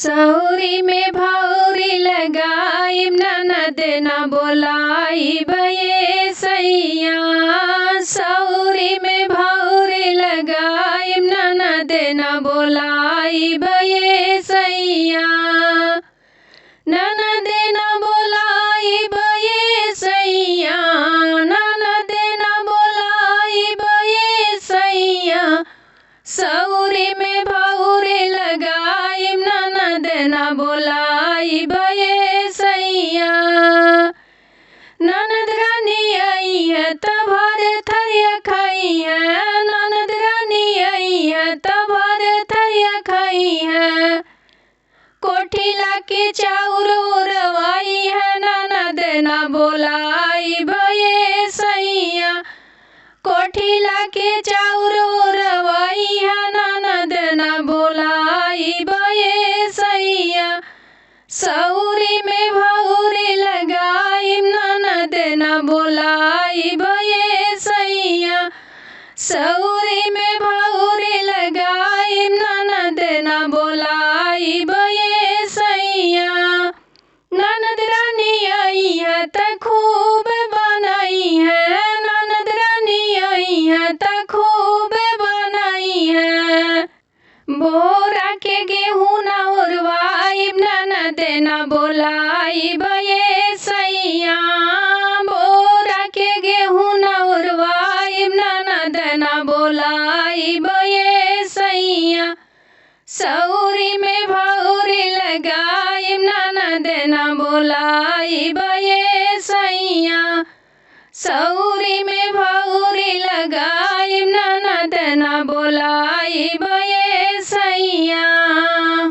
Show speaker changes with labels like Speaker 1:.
Speaker 1: सौरी में भौरी लगाइब ननद न बोलाइब ये सैया। सौरी में भौरी लगाइब ननद न बोलाइब ये सैया। ननद न बोलाइब ये सैया। ननद न बोलाइब ये सैया। सौरी में भौरी लगाइब ननद न बोलाइब ये सैया। ननद रानी आई है तब भर थरिया खाई है। ननद रानी आई है तब भर थरिया खाई है। कोठिला के चाउर रवाई है ननद न बोलाइब ये सैया। कोठिला के चाउर रवाई है ननद न बोलाइब ये सैया। सौरी में भौरी लगाइब ननद न बोलाइब ये सैया। सौरी में भौरी लगाइब ननद न बोलाइब ये सैया। ननद रानी आई है त खूब बनाई है। ननद रानी आई है त खूब बनाई है। बोरा के गेहूं न ओरवाइब ननद न बोलाइब ये सैया। बोरा के गेहूं न ओरवाइब ननद न बोलाइब ये सैया। सौरी में भौरी लगाइब ननद न बोलाइब ये सैया। सौरी में भौरी लगाइब ननद न बोलाइब